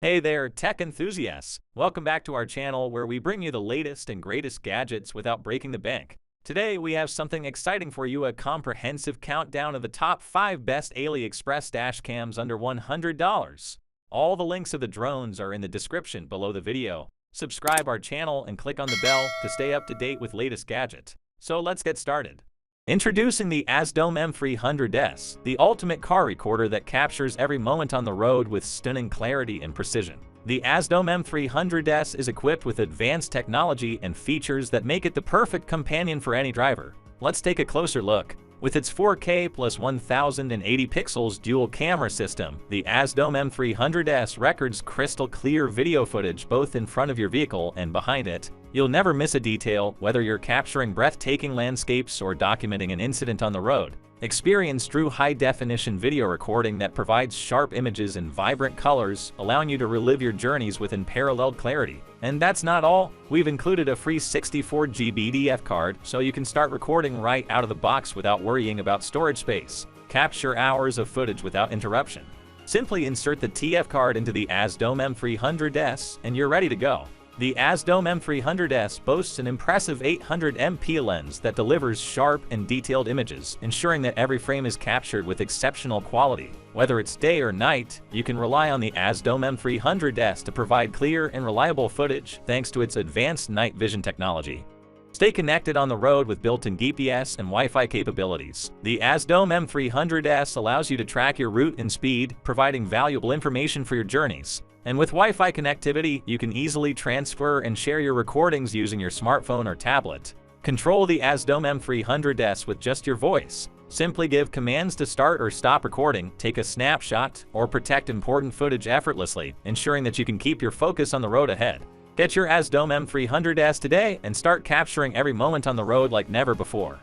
Hey there, tech enthusiasts! Welcome back to our channel where we bring you the latest and greatest gadgets without breaking the bank. Today we have something exciting for you, a comprehensive countdown of the top 5 best AliExpress dash cams under $100. All the links of the drones are in the description below the video. Subscribe our channel and click on the bell to stay up to date with latest gadget. So let's get started. Introducing the AZDOME M300S, the ultimate car recorder that captures every moment on the road with stunning clarity and precision. The AZDOME M300S is equipped with advanced technology and features that make it the perfect companion for any driver. Let's take a closer look. With its 4K plus 1080 pixels dual camera system, the AZDOME M300S records crystal clear video footage both in front of your vehicle and behind it. You'll never miss a detail, whether you're capturing breathtaking landscapes or documenting an incident on the road. Experience true high-definition video recording that provides sharp images and vibrant colors, allowing you to relive your journeys with unparalleled clarity. And that's not all. We've included a free 64GB DF card, so you can start recording right out of the box without worrying about storage space. Capture hours of footage without interruption. Simply insert the TF card into the AZDOME M300S, and you're ready to go. The AZDOME M300S boasts an impressive 800MP lens that delivers sharp and detailed images, ensuring that every frame is captured with exceptional quality. Whether it's day or night, you can rely on the AZDOME M300S to provide clear and reliable footage thanks to its advanced night vision technology. Stay connected on the road with built-in GPS and Wi-Fi capabilities. The AZDOME M300S allows you to track your route and speed, providing valuable information for your journeys. And with Wi-Fi connectivity, you can easily transfer and share your recordings using your smartphone or tablet. Control the AZDOME M300S with just your voice. Simply give commands to start or stop recording, take a snapshot, or protect important footage effortlessly, ensuring that you can keep your focus on the road ahead. Get your AZDOME M300S today and start capturing every moment on the road like never before.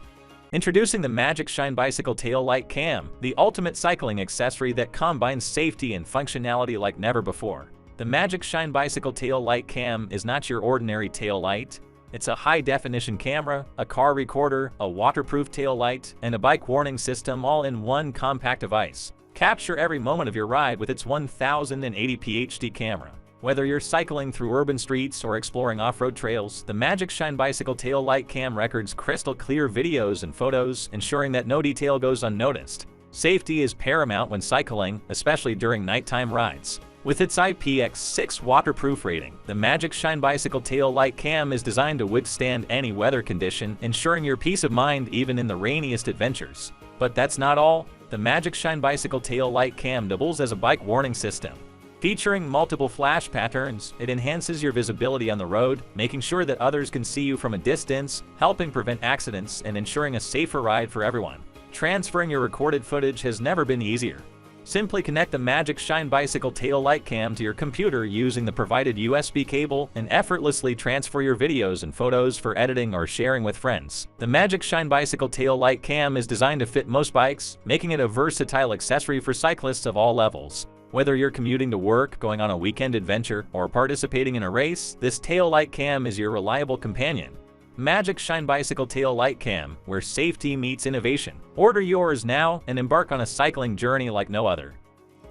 Introducing the Magicshine Bicycle Tail Light Cam, the ultimate cycling accessory that combines safety and functionality like never before. The Magicshine Bicycle Tail Light Cam is not your ordinary tail light. It's a high-definition camera, a car recorder, a waterproof tail light, and a bike warning system all in one compact device. Capture every moment of your ride with its 1080p HD camera. Whether you're cycling through urban streets or exploring off-road trails, the Magicshine Bicycle Tail Light Cam records crystal clear videos and photos, ensuring that no detail goes unnoticed. Safety is paramount when cycling, especially during nighttime rides. With its IPX6 waterproof rating, the Magicshine Bicycle Tail Light Cam is designed to withstand any weather condition, ensuring your peace of mind even in the rainiest adventures. But that's not all. The Magicshine Bicycle Tail Light Cam doubles as a bike warning system. Featuring multiple flash patterns, it enhances your visibility on the road, making sure that others can see you from a distance, helping prevent accidents and ensuring a safer ride for everyone. Transferring your recorded footage has never been easier. Simply connect the Magicshine Bicycle Tail Light Cam to your computer using the provided USB cable and effortlessly transfer your videos and photos for editing or sharing with friends. The Magicshine Bicycle Tail Light Cam is designed to fit most bikes, making it a versatile accessory for cyclists of all levels. Whether you're commuting to work, going on a weekend adventure, or participating in a race, this tail light cam is your reliable companion. Magicshine Bicycle Tail Light Cam, where safety meets innovation. Order yours now and embark on a cycling journey like no other.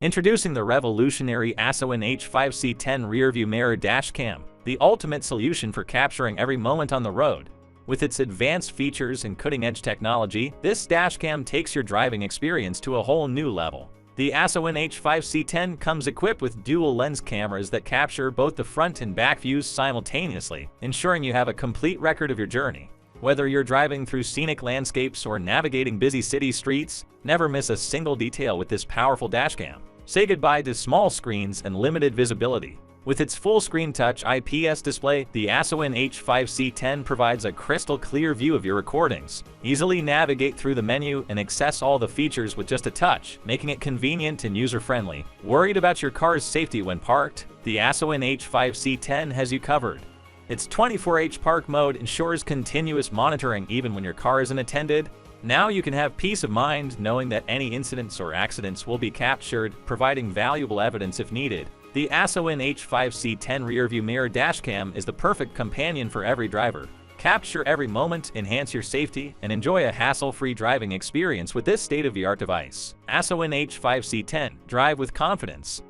Introducing the revolutionary Asawin H5C 10 Rearview Mirror Dash Cam, the ultimate solution for capturing every moment on the road. With its advanced features and cutting-edge technology, this dash cam takes your driving experience to a whole new level. The Asawin H5C 10 comes equipped with dual lens cameras that capture both the front and back views simultaneously, ensuring you have a complete record of your journey. Whether you're driving through scenic landscapes or navigating busy city streets, never miss a single detail with this powerful dashcam. Say goodbye to small screens and limited visibility. With its full-screen touch IPS display, the Asawin H5C 10 provides a crystal clear view of your recordings. Easily navigate through the menu and access all the features with just a touch, making it convenient and user-friendly. Worried about your car's safety when parked? The Asawin H5C 10 has you covered. Its 24H park mode ensures continuous monitoring even when your car isn't attended. Now you can have peace of mind knowing that any incidents or accidents will be captured, providing valuable evidence if needed. The Asawin H5C 10 Rearview Mirror Dashcam is the perfect companion for every driver. Capture every moment, enhance your safety, and enjoy a hassle-free driving experience with this state-of-the-art device. Asawin H5C 10. Drive with confidence.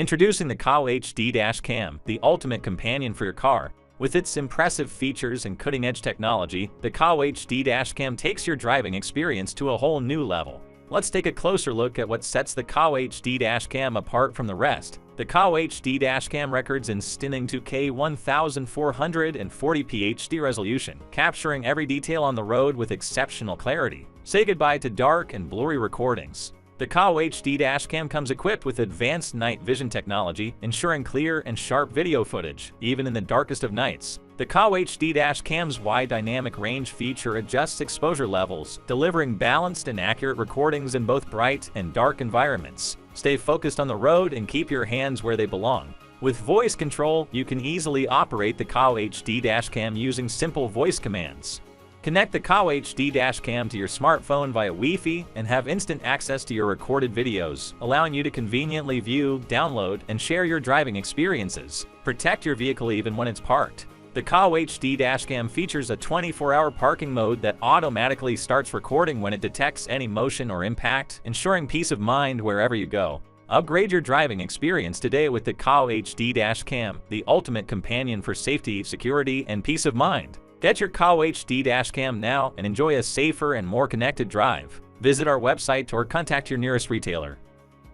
Introducing the KAWA HD Dash Cam, the ultimate companion for your car. With its impressive features and cutting-edge technology, the KAWA HD Dash Cam takes your driving experience to a whole new level. Let's take a closer look at what sets the KAWA HD Dash Cam apart from the rest. The KAWA HD Dash Cam records in stunning 2K 1440p HD resolution, capturing every detail on the road with exceptional clarity. Say goodbye to dark and blurry recordings. The KAWA HD Dash Cam comes equipped with advanced night vision technology, ensuring clear and sharp video footage, even in the darkest of nights. The KAWA HD Dash Cam's wide dynamic range feature adjusts exposure levels, delivering balanced and accurate recordings in both bright and dark environments. Stay focused on the road and keep your hands where they belong. With voice control, you can easily operate the KAWA HD Dash Cam using simple voice commands. Connect the KAWA HD Dash Cam to your smartphone via Wi-Fi and have instant access to your recorded videos, allowing you to conveniently view, download, and share your driving experiences. Protect your vehicle even when it's parked. The KAWA HD Dash Cam features a 24-hour parking mode that automatically starts recording when it detects any motion or impact, ensuring peace of mind wherever you go. Upgrade your driving experience today with the KAWA HD Dash Cam, the ultimate companion for safety, security, and peace of mind. Get your KAWA HD Dash Cam now and enjoy a safer and more connected drive. Visit our website or contact your nearest retailer.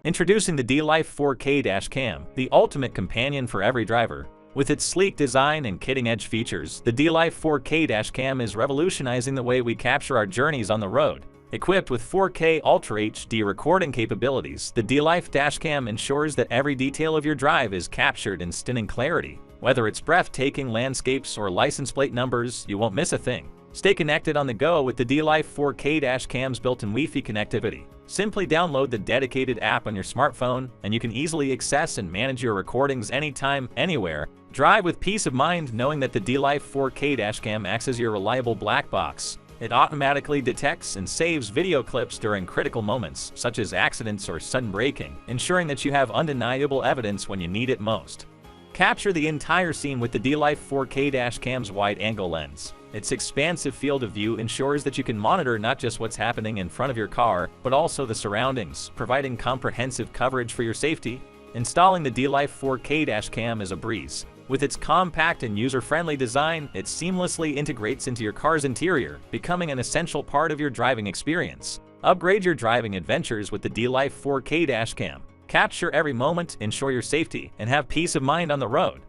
Introducing the Deelife 4K Dash Cam, the ultimate companion for every driver. With its sleek design and cutting-edge features, the Deelife 4K Dash Cam is revolutionizing the way we capture our journeys on the road. Equipped with 4K Ultra HD recording capabilities, the Deelife Dash Cam ensures that every detail of your drive is captured in stunning clarity. Whether it's breathtaking landscapes or license plate numbers, you won't miss a thing. Stay connected on the go with the Deelife 4K Dash Cam's built-in Wi-Fi connectivity. Simply download the dedicated app on your smartphone, and you can easily access and manage your recordings anytime, anywhere. Drive with peace of mind knowing that the Deelife 4K Dash Cam acts as your reliable black box. It automatically detects and saves video clips during critical moments, such as accidents or sudden braking, ensuring that you have undeniable evidence when you need it most. Capture the entire scene with the Deelife 4K Dash Cam's wide-angle lens. Its expansive field of view ensures that you can monitor not just what's happening in front of your car, but also the surroundings, providing comprehensive coverage for your safety. Installing the Deelife 4K Dash Cam is a breeze. With its compact and user-friendly design, it seamlessly integrates into your car's interior, becoming an essential part of your driving experience. Upgrade your driving adventures with the Deelife 4K Dash Cam. Capture every moment, ensure your safety, and have peace of mind on the road.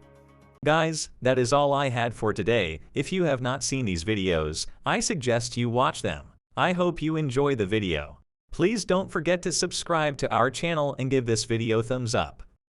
Guys, that is all I had for today. If you have not seen these videos, I suggest you watch them. I hope you enjoy the video. Please don't forget to subscribe to our channel and give this video thumbs up.